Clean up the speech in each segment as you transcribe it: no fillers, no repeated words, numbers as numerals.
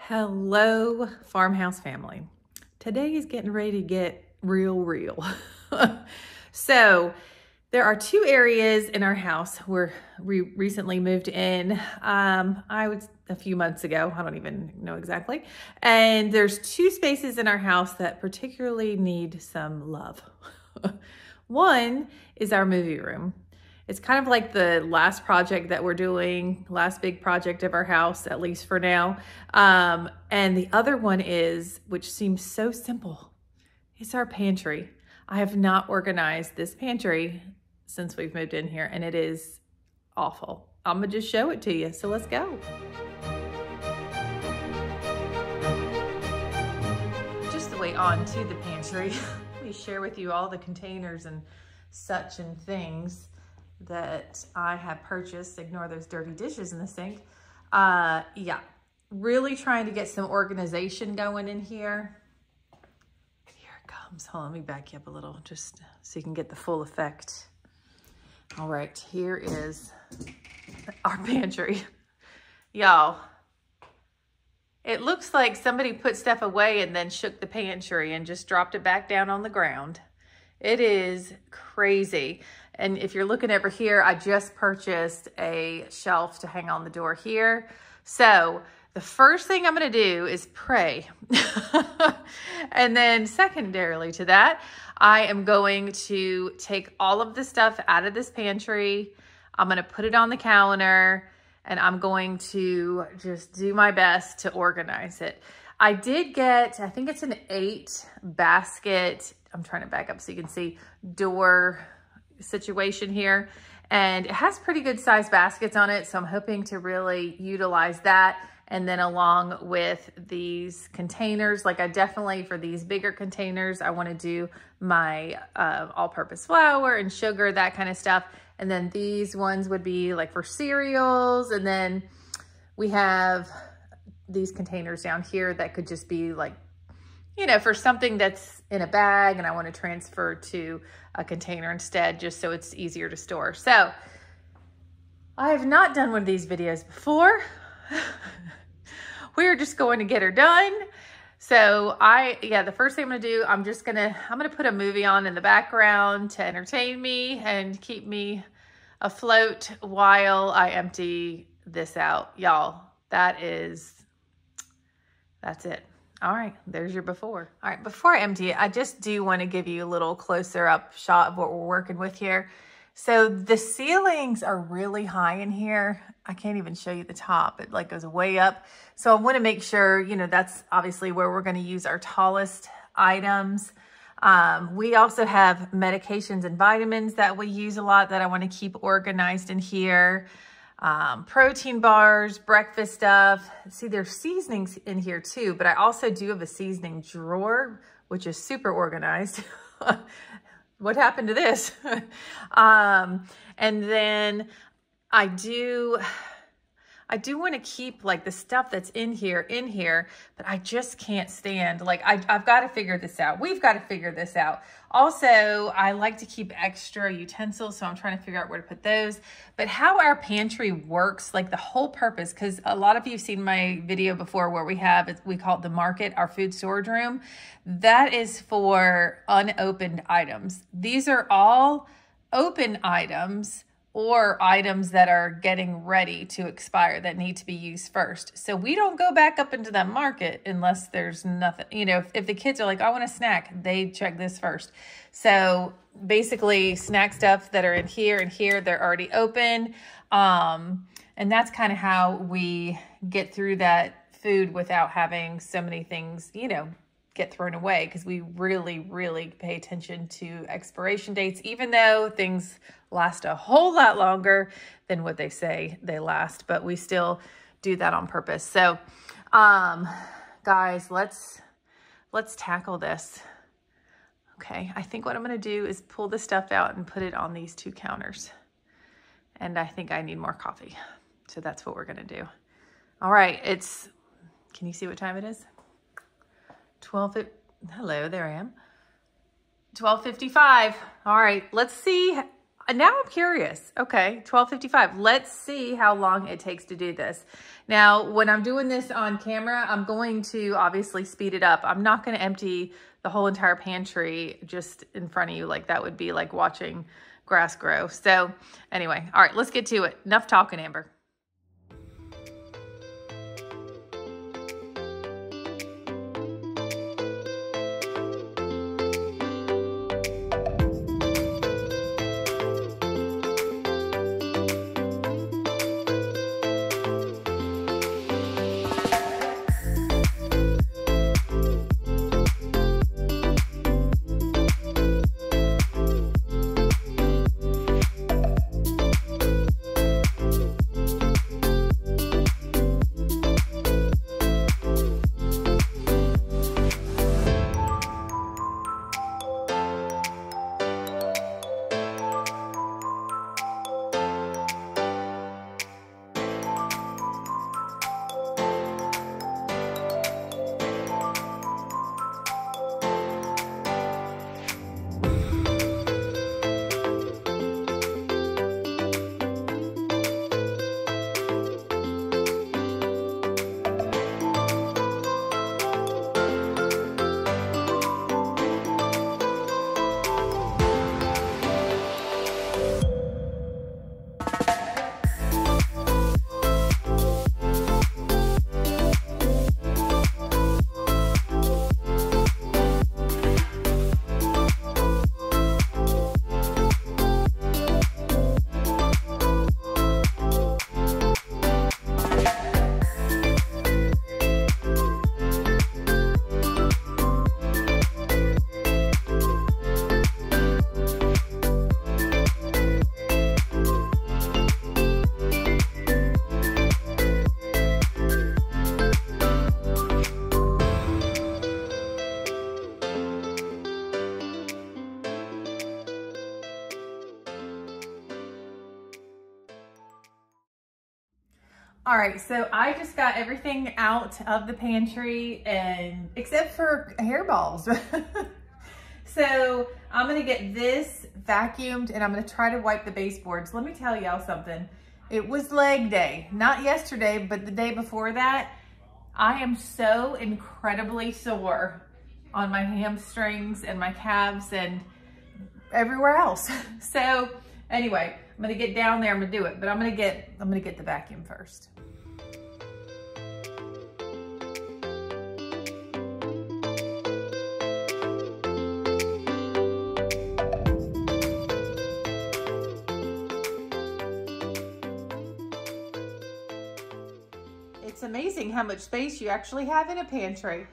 Hello, Farmhouse Family. Today is getting ready to get real. So there are two areas in our house where we recently moved in. A few months ago, I don't even know exactly. And there's two spaces in our house that particularly need some love. One is our movie room. It's kind of like the last project that we're doing, last big project of our house, at least for now. And the other one is, which seems so simple, it's our pantry. I have not organized this pantry since we've moved in here, and it is awful. I'm gonna just show it to you, so let's go. Just the way on to the pantry, let me share with you all the containers and such and things that I have purchased. Ignore those dirty dishes in the sink. Yeah, really trying to get some organization going in here. Here it comes. Hold on, let me back you up a little just so you can get the full effect. All right, here is our pantry. Y'all, it looks like somebody put stuff away and then shook the pantry and just dropped it back down on the ground. It is crazy. And if you're looking over here, I just purchased a shelf to hang on the door here. So the first thing I'm going to do is pray. And then secondarily to that, I am going to take all of the stuff out of this pantry. I'm going to put it on the counter and I'm going to just do my best to organize it. I did get, I think it's an 8 basket. I'm trying to back up so you can see door situation here, and it has pretty good size baskets on it, so I'm hoping to really utilize that. And then along with these containers, like I definitely, for these bigger containers, I want to do my all-purpose flour and sugar, that kind of stuff. And then these ones would be like for cereals, and then we have these containers down here that could just be like, you know, for something that's in a bag and I want to transfer to a container instead, just so it's easier to store. So I have not done one of these videos before. We're just going to get her done. So the first thing I'm gonna do, I'm gonna put a movie on in the background to entertain me and keep me afloat while I empty this out. Y'all, that's it. All right, there's your before. All right, before I empty it, I just do want to give you a little closer up shot of what we're working with here. So the ceilings are really high in here. I can't even show you the top. It like goes way up. So I want to make sure, you know, that's obviously where we're going to use our tallest items. We also have medications and vitamins that we use a lot that I want to keep organized in here. Protein bars, breakfast stuff. See, there's seasonings in here too, but I also do have a seasoning drawer, which is super organized. What happened to this? And then I do want to keep like the stuff that's in here, but I just can't stand, like I've got to figure this out. We've got to figure this out. Also, I like to keep extra utensils, so I'm trying to figure out where to put those. But how our pantry works, like the whole purpose, because a lot of you have seen my video before where we call it the market, our food storage room. That is for unopened items. These are all open items or items that are getting ready to expire that need to be used first. So we don't go back up into that market unless there's nothing, you know, if the kids are like, I want a snack, they check this first. So basically snack stuff that are in here and here, they're already open. And that's kind of how we get through that food without having so many things, you know, get thrown away, because we really pay attention to expiration dates, even though things last a whole lot longer than what they say they last, but we still do that on purpose. So guys, let's tackle this. Okay, I think what I'm gonna do is pull the stuff out and put it on these two counters, and I think I need more coffee, so that's what we're gonna do. All right, can you see what time it is? Hello, there I am. 12:55. All right, let's see. Now I'm curious. Okay, 12:55. Let's see how long it takes to do this. Now, when I'm doing this on camera, I'm going to obviously speed it up. I'm not going to empty the whole entire pantry just in front of you. Like that would be like watching grass grow. So anyway, all right, let's get to it. Enough talking, Amber. All right, so I just got everything out of the pantry and except for hairballs. So I'm gonna get this vacuumed and I'm gonna try to wipe the baseboards. Let me tell y'all something. It was leg day, not yesterday, but the day before that. I am so incredibly sore on my hamstrings and my calves and everywhere else. So anyway, I'm gonna get down there, I'm gonna do it, but I'm gonna get the vacuum first. It's amazing how much space you actually have in a pantry.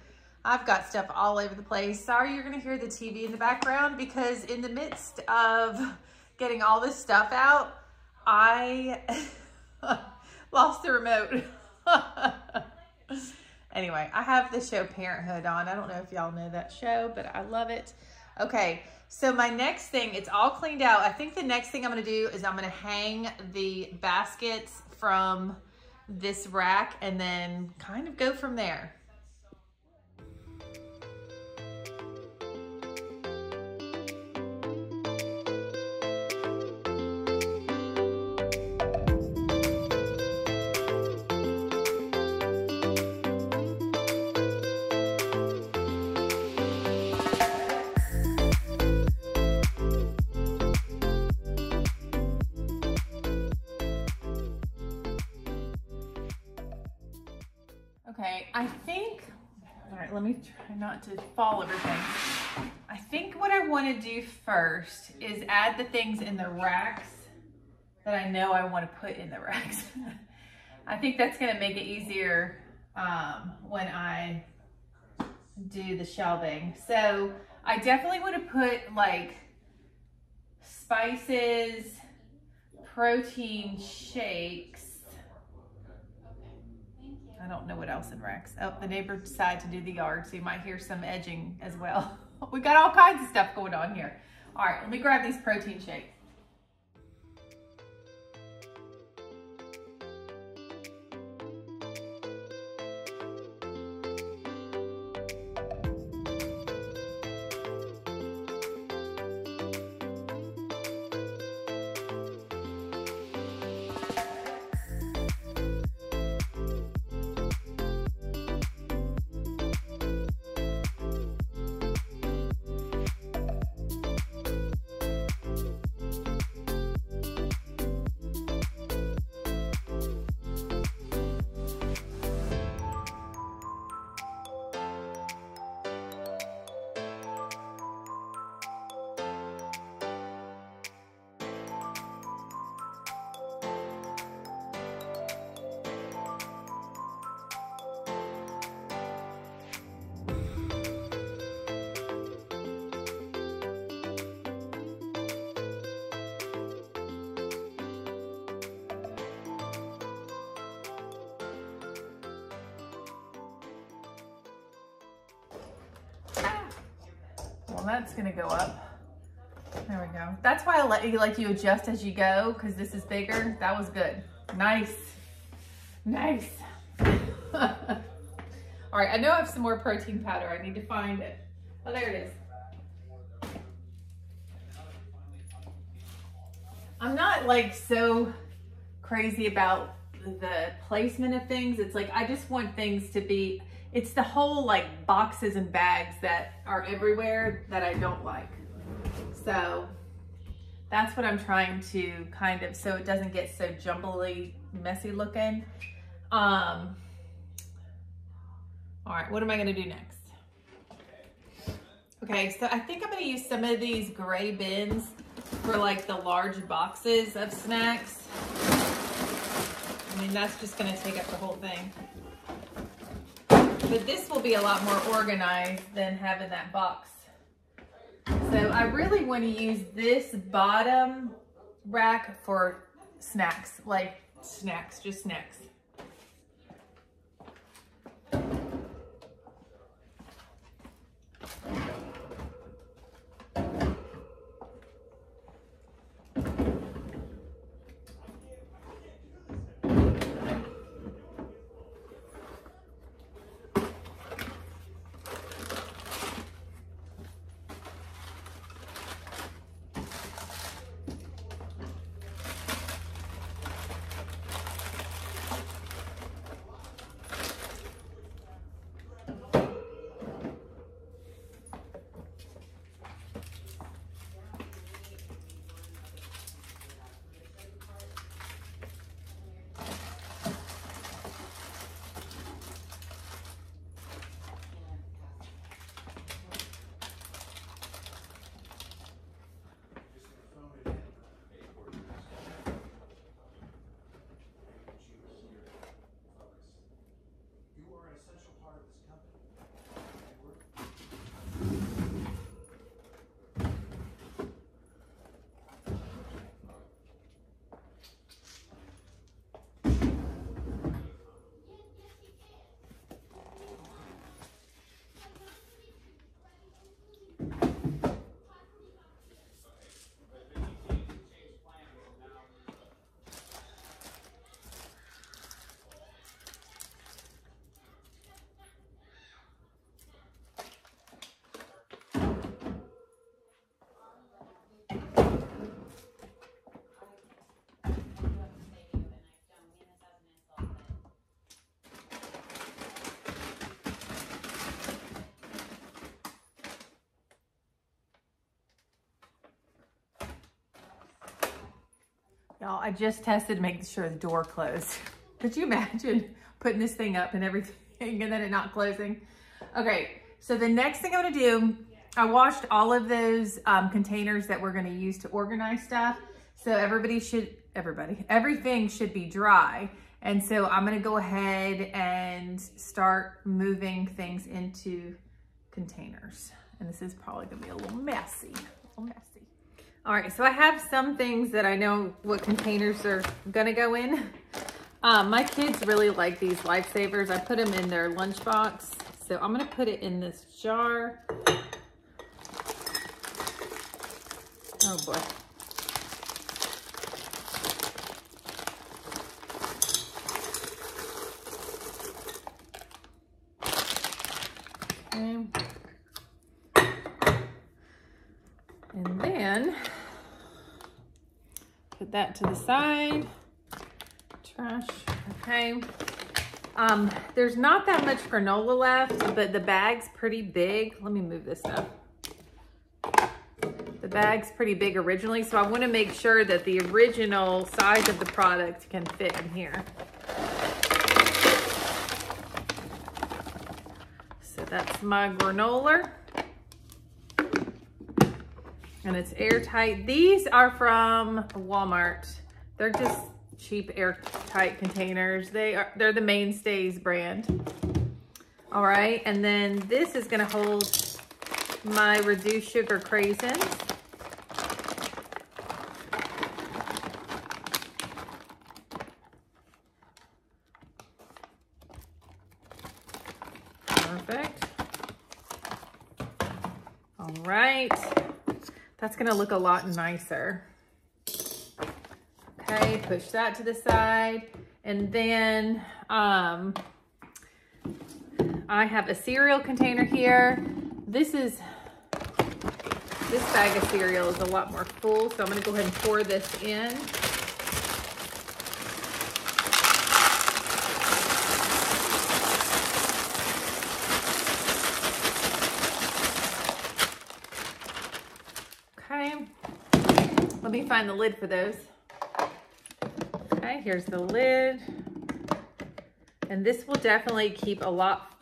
I've got stuff all over the place. Sorry you're gonna hear the TV in the background because in the midst of getting all this stuff out, I lost the remote. Anyway, I have the show Parenthood on. I don't know if y'all know that show, but I love it. Okay, so my next thing, it's all cleaned out. I think the next thing I'm gonna do is I'm gonna hang the baskets from this rack and then kind of go from there. Okay, I think, all right, let me try not to fall everything. I think what I want to do first is add the things in the racks that I know I want to put in the racks. I think that's going to make it easier when I do the shelving. So I definitely want to put like spices, protein shakes. I don't know what else in racks. Oh, the neighbor decided to do the yard, so you might hear some edging as well. We got all kinds of stuff going on here. All right, let me grab these protein shakes. that's gonna go up. There we go. That's why I let you adjust as you go, because this is bigger. That was good. Nice. Nice. All right, I know I have some more protein powder. I need to find it. Oh, there it is. I'm not like so crazy about the placement of things. It's like, I just want things to be, it's the whole like boxes and bags that are everywhere that I don't like. So that's what I'm trying to kind of, so it doesn't get so jumbly, messy looking. All right, what am I gonna do next? Okay, so I think I'm gonna use some of these gray bins for like the large boxes of snacks. I mean, that's just gonna take up the whole thing. But this will be a lot more organized than having that box. So I really want to use this bottom rack for snacks, like snacks, just snacks. Y'all, I just tested to make sure the door closed. Could you imagine putting this thing up and everything and then it not closing? Okay, so the next thing I'm gonna do, I washed all of those containers that we're gonna use to organize stuff. So everything should be dry. And so I'm gonna go ahead and start moving things into containers. And this is probably gonna be a little messy, All right, so I have some things that I know what containers are gonna go in. My kids really like these Lifesavers. I put them in their lunchbox. So I'm gonna put it in this jar. Oh boy. Okay. And then put that to the side. Trash, okay. There's not that much granola left, but the bag's pretty big. Let me move this stuff. The bag's pretty big originally, so I want to make sure that the original size of the product can fit in here. So that's my granola. And it's airtight. These are from Walmart. They're just cheap airtight containers. They're the Mainstays brand. All right, and then this is gonna hold my reduced sugar craisins. Perfect. All right. That's gonna look a lot nicer. Okay, push that to the side. And then I have a cereal container here. This bag of cereal is a lot more full, so I'm gonna go ahead and pour this in. Okay, let me find the lid for those. Okay, here's the lid. And this will definitely keep a lot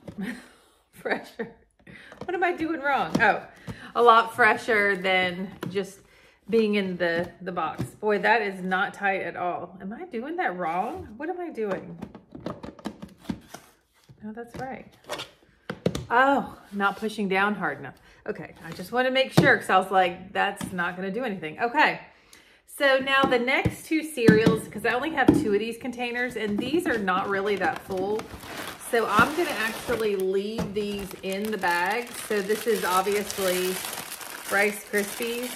fresher. What am I doing wrong? Oh, a lot fresher than just being in the box. Boy, that is not tight at all. Am I doing that wrong? What am I doing? No, that's right. Oh, not pushing down hard enough. Okay, I just want to make sure because I was like, that's not going to do anything. Okay, so now the next two cereals, because I only have 2 of these containers, and these are not really that full. So I'm going to actually leave these in the bag. So this is obviously Rice Krispies.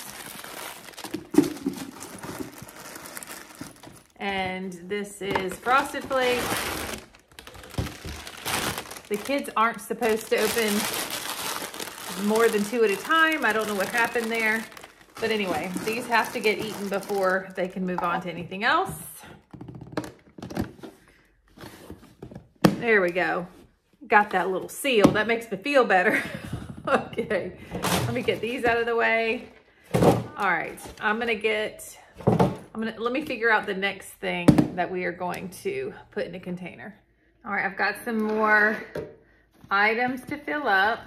And this is Frosted Flakes. The kids aren't supposed to open more than 2 at a time. I don't know what happened there. But anyway, these have to get eaten before they can move on to anything else. There we go. Got that little seal. That makes me feel better. Okay, let me get these out of the way. All right, let me figure out the next thing that we are going to put in a container. All right, I've got some more items to fill up.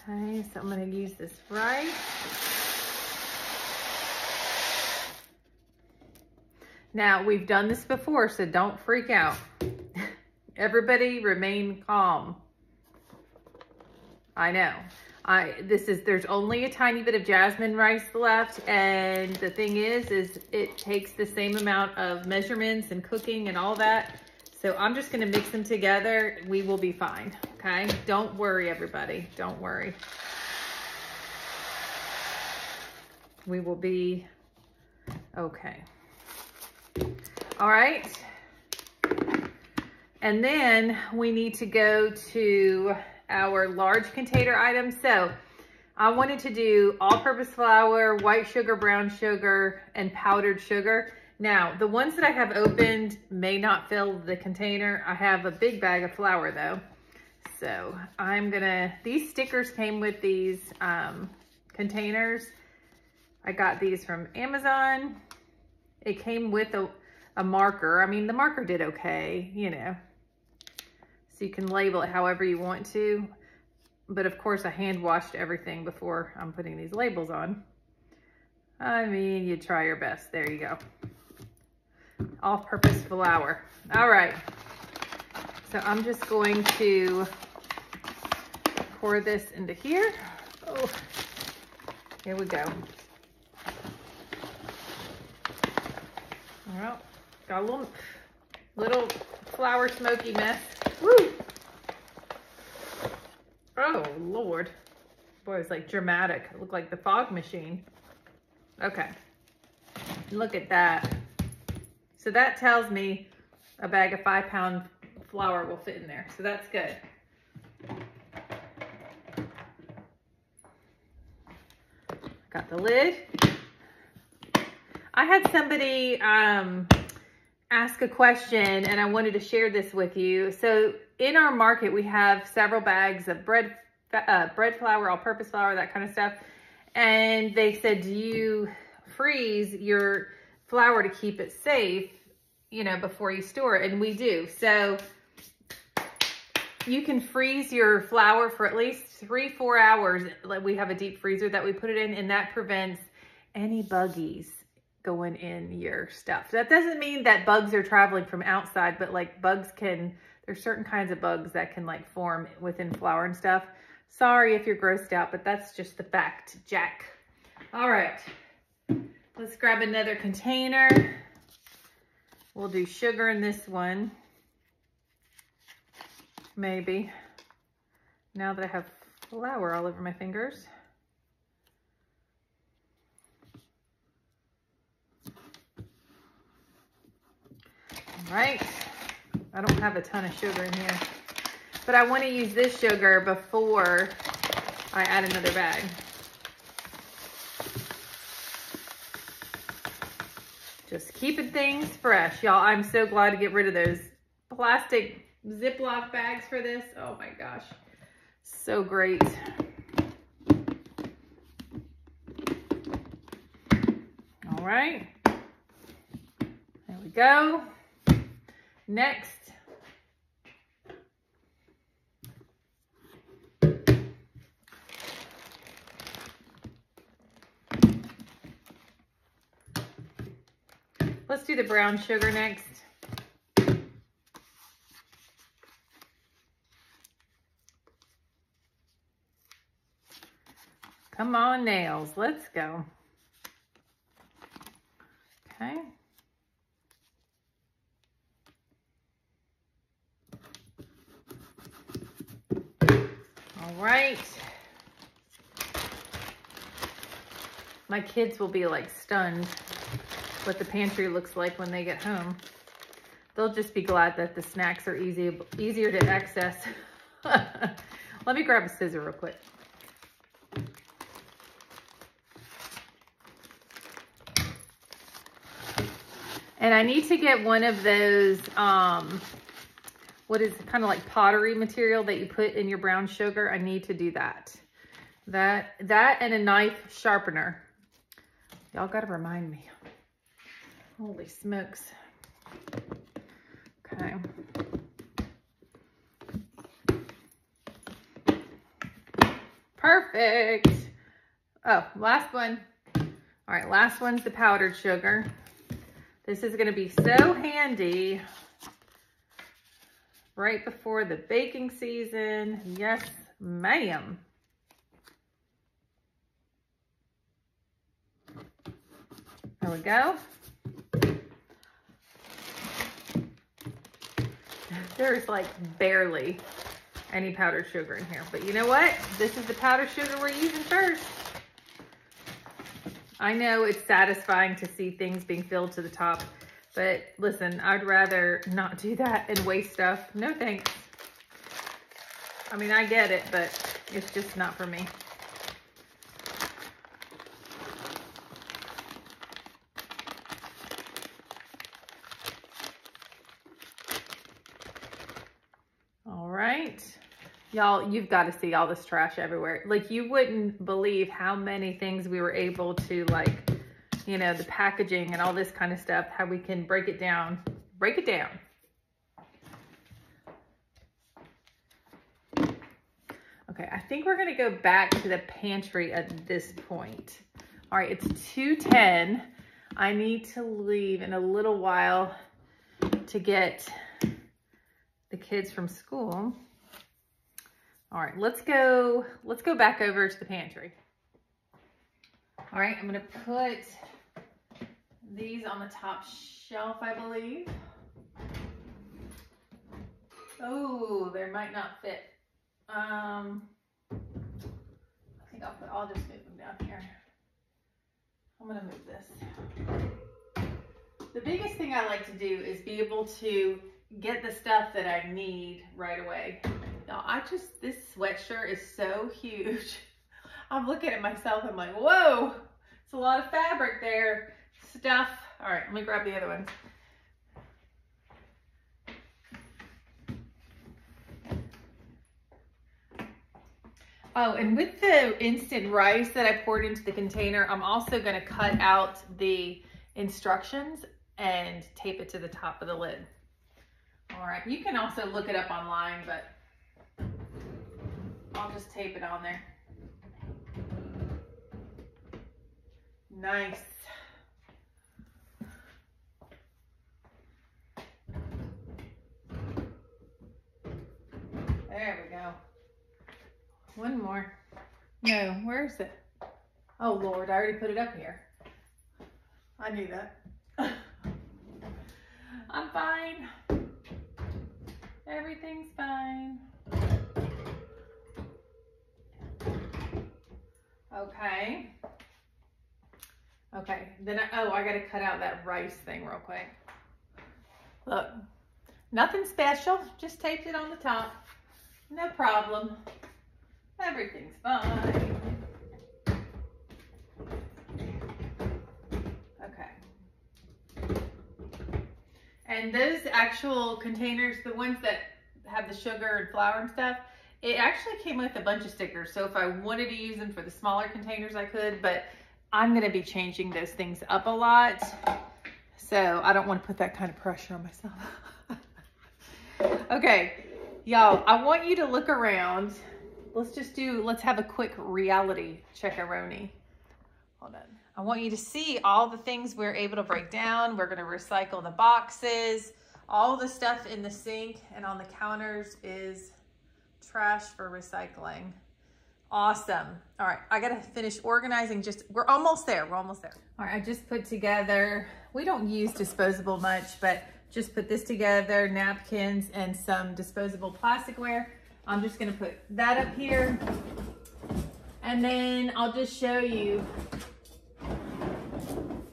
Okay, so I'm going to use this rice. Now, we've done this before, so don't freak out. Everybody remain calm. I know. There's only a tiny bit of jasmine rice left, and the thing is it takes the same amount of measurements and cooking and all that. So I'm just gonna mix them together. We will be fine, okay? Don't worry, everybody, don't worry. We will be okay. All right. And then we need to go to our large container items. So I wanted to do all-purpose flour, white sugar, brown sugar, and powdered sugar. Now, the ones that I have opened may not fill the container. I have a big bag of flour though. So these stickers came with these containers. I got these from Amazon. It came with a marker. I mean, the marker did okay, you know. So you can label it however you want to. But of course, I hand washed everything before I'm putting these labels on. I mean, you try your best. There you go. All-purpose flour. All right. So I'm just going to pour this into here. Oh, here we go. Well, got a little flour smoky mess. Woo! Oh, Lord. Boy, it's like dramatic. It looked like the fog machine. Okay. Look at that. So that tells me a bag of 5-pound flour will fit in there. So that's good. Got the lid. I had somebody ask a question, and I wanted to share this with you. So in our market, we have several bags of bread flour, all-purpose flour, that kind of stuff. And they said, do you freeze your flour to keep it safe, you know, before you store it? And we do. So you can freeze your flour for at least 3-4 hours. We have a deep freezer that we put it in, and that prevents any buggies going in your stuff. That doesn't mean that bugs are traveling from outside, but like there's certain kinds of bugs that can like form within flour and stuff. Sorry if you're grossed out, but that's just the fact, Jack. All right, let's grab another container. We'll do sugar in this one. Maybe. now that I have flour all over my fingers. All right, I don't have a ton of sugar in here, but I want to use this sugar before I add another bag. Just keeping things fresh, y'all. I'm so glad to get rid of those plastic Ziploc bags for this. Oh my gosh, so great. All right, there we go. Next, let's do the brown sugar next. Come on, nails, let's go. Okay. All right. My kids will be like stunned what the pantry looks like when they get home. They'll just be glad that the snacks are easier to access. Let me grab a scissor real quick. And I need to get one of those, what is kind of like pottery material that you put in your brown sugar. I need to do that. That and a knife sharpener. Y'all gotta remind me. Holy smokes. Okay. Perfect. Oh, last one. All right, last one's the powdered sugar. This is gonna be so handy right before the baking season. Yes, ma'am. There we go. There's like barely any powdered sugar in here, but you know what? This is the powdered sugar we're using first. I know it's satisfying to see things being filled to the top, but listen, I'd rather not do that and waste stuff. No thanks. I mean, I get it, but it's just not for me. All right. Y'all, you've got to see all this trash everywhere. Like, you wouldn't believe how many things we were able to, like, you know, the packaging and all this kind of stuff, how we can break it down. Break it down. Okay, I think we're going to go back to the pantry at this point. All right, it's 2:10. I need to leave in a little while to get the kids from school. All right, let's go back over to the pantry. All right, I'm gonna put these on the top shelf, I believe. Oh, they might not fit. I think I'll just move them down here. I'm gonna move this. The biggest thing I like to do is be able to get the stuff that I need right away. Now, this sweatshirt is so huge. I'm looking at myself, I'm like, whoa, it's a lot of fabric there. Stuff. All right, let me grab the other ones. Oh, and with the instant rice that I poured into the container, I'm also gonna cut out the instructions and tape it to the top of the lid. All right, you can also look it up online, but I'll just tape it on there. Nice. There we go. One more. No, where is it? Oh Lord, I already put it up here. I knew that. I'm fine. Everything's fine. Okay. Okay, then I gotta cut out that rice thing real quick. Look, nothing special, just taped it on the top. No problem. Everything's fine. Okay. And those actual containers, the ones that have the sugar and flour and stuff, it actually came with a bunch of stickers. So if I wanted to use them for the smaller containers, I could, but I'm gonna be changing those things up a lot. So I don't want to put that kind of pressure on myself. Okay, y'all, I want you to look around. Let's have a quick reality check-a-roni. Hold on. I want you to see all the things we're able to break down. We're gonna recycle the boxes. All the stuff in the sink and on the counters is trash for recycling. Awesome. All right, I gotta finish organizing. We're almost there, All right, I just put together, we don't use disposable much, but just put this together, napkins and some disposable plasticware. I'm just gonna put that up here. And then I'll just show you,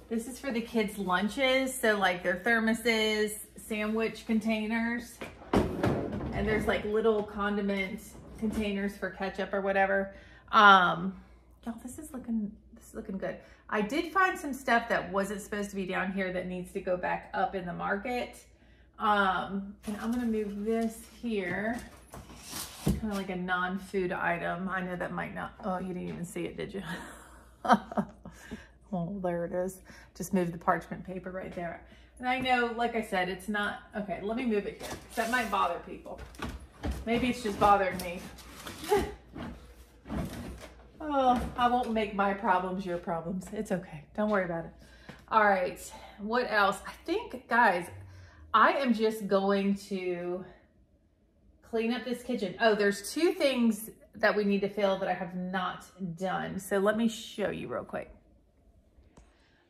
this is for the kids' lunches. So like their thermoses, sandwich containers, and there's like little condiment containers for ketchup or whatever. Y'all, this is looking good. I did find some stuff that wasn't supposed to be down here that needs to go back up in the market. And I'm gonna move this here, kind of like a non-food item. I know that might not, oh, you didn't even see it, did you? Oh, there it is. Just move the parchment paper right there. And I know, like I said, it's not, okay, let me move it here, because that might bother people. Maybe it's just bothering me. Oh, I won't make my problems your problems. It's okay. Don't worry about it. All right. What else? I think, guys, I am just going to clean up this kitchen. Oh, there's two things that we need to fill that I have not done. So let me show you real quick.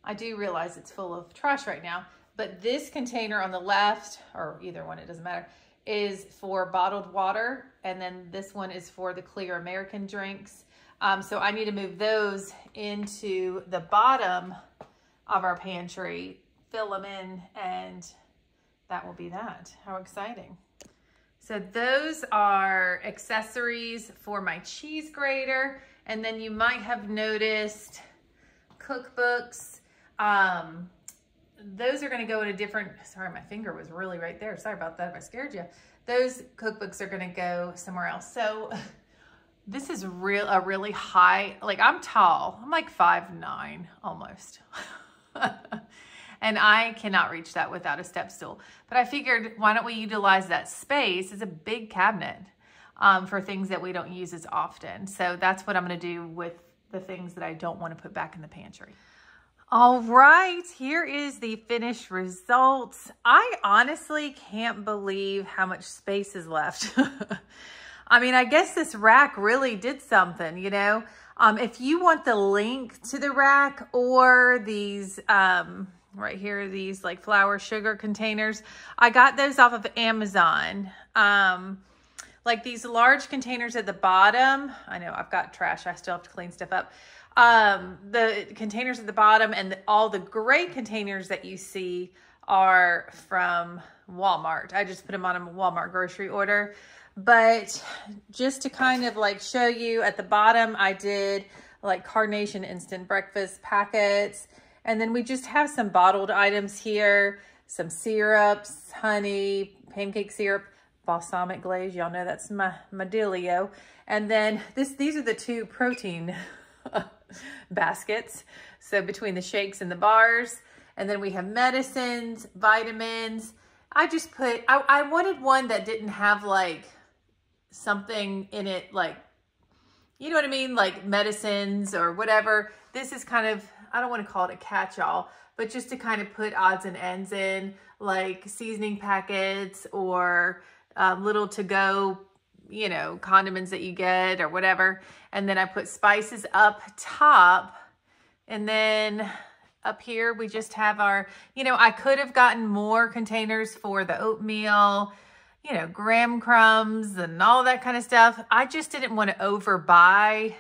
I do realize it's full of trash right now, but this container on the left, or either one, it doesn't matter, is for bottled water. And then this one is for the clear American drinks. So I need to move those into the bottom of our pantry, fill them in, and that will be that. How exciting. So those are accessories for my cheese grater. And then you might have noticed cookbooks. Those are gonna go in a different, sorry, my finger was really right there. Sorry about that if I scared you. Those cookbooks are gonna go somewhere else. So this is a really high, like I'm tall, I'm like 5'9" almost. And I cannot reach that without a step stool. But I figured, why don't we utilize that space as a big cabinet for things that we don't use as often. So that's what I'm gonna do with the things that I don't wanna put back in the pantry. All right, here is the finished results. I honestly can't believe how much space is left. I mean, I guess this rack really did something, you know? If you want the link to the rack or these, right here, these like flour sugar containers, I got those off of Amazon. Like these large containers at the bottom. I know I've got trash. I still have to clean stuff up. The containers at the bottom and all the gray containers that you see are from Walmart. I just put them on a Walmart grocery order. But just to kind of like show you, at the bottom, I did like Carnation instant breakfast packets. And then we just have some bottled items here, some syrups, honey, pancake syrup, balsamic glaze. Y'all know that's my dealio. And then these are the two protein baskets. So between the shakes and the bars. And then we have medicines, vitamins. I just put, I wanted one that didn't have like something in it, like, you know what I mean? Like medicines or whatever. This is kind of, I don't want to call it a catch-all, but just to kind of put odds and ends in, like seasoning packets or little to-go, you know, condiments that you get or whatever. And then I put spices up top. And then up here, we just have our, you know, I could have gotten more containers for the oatmeal, you know, graham crumbs and all that kind of stuff. I just didn't want to overbuy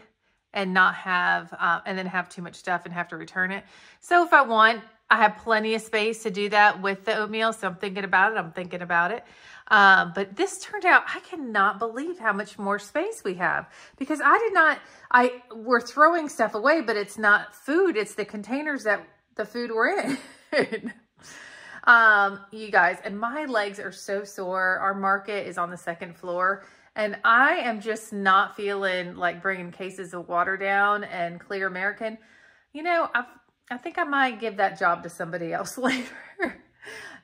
and not have, and then have too much stuff and have to return it. So if I want, I have plenty of space to do that with the oatmeal. So I'm thinking about it. But this turned out, I cannot believe how much more space we have, because we're throwing stuff away, but it's not food. It's the containers that the food were in. You guys, and my legs are so sore. Our market is on the 2nd floor, and I am just not feeling like bringing cases of water down and Clear American. You know, I think I might give that job to somebody else later.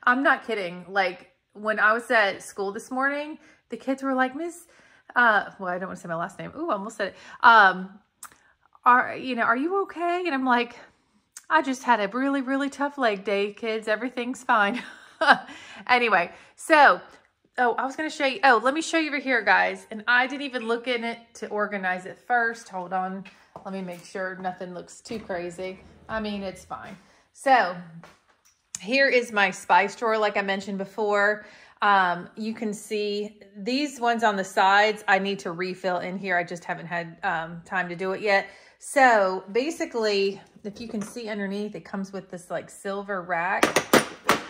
I'm not kidding. Like, when I was at school this morning, the kids were like, Miss, well, I don't want to say my last name. Ooh, I almost said it. Are you okay? And I'm like, I just had a really, really tough leg day, kids. Everything's fine. Anyway, so, I was going to show you. Oh, let me show you over here, guys. And I didn't even look in it to organize it first. Hold on. Let me make sure nothing looks too crazy. I mean, it's fine. So, here is my spice drawer, like I mentioned before. You can see these ones on the sides, I need to refill in here. I just haven't had time to do it yet. So basically, if you can see underneath, it comes with this like silver rack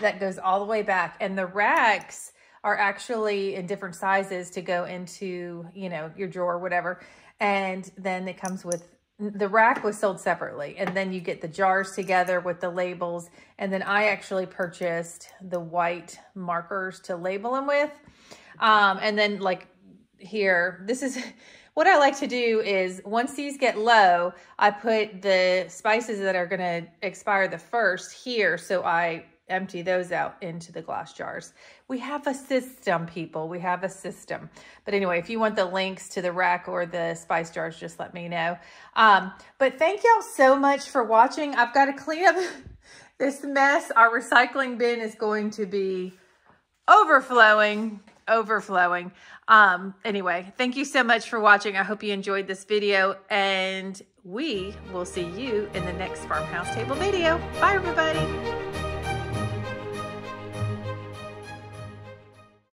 that goes all the way back. And the racks are actually in different sizes to go into, you know, your drawer or whatever. And then it comes with, the rack was sold separately. And then you get the jars together with the labels. And then I actually purchased the white markers to label them with. And then like here, this is... What I like to do is once these get low, I put the spices that are going to expire the first here. So I empty those out into the glass jars. We have a system, people. We have a system. But anyway, if you want the links to the rack or the spice jars, just let me know. But thank y'all so much for watching. I've got to clean up this mess. Our recycling bin is going to be overflowing. Anyway, thank you so much for watching. I hope you enjoyed this video, and we will see you in the next Farmhouse Table video. Bye, everybody.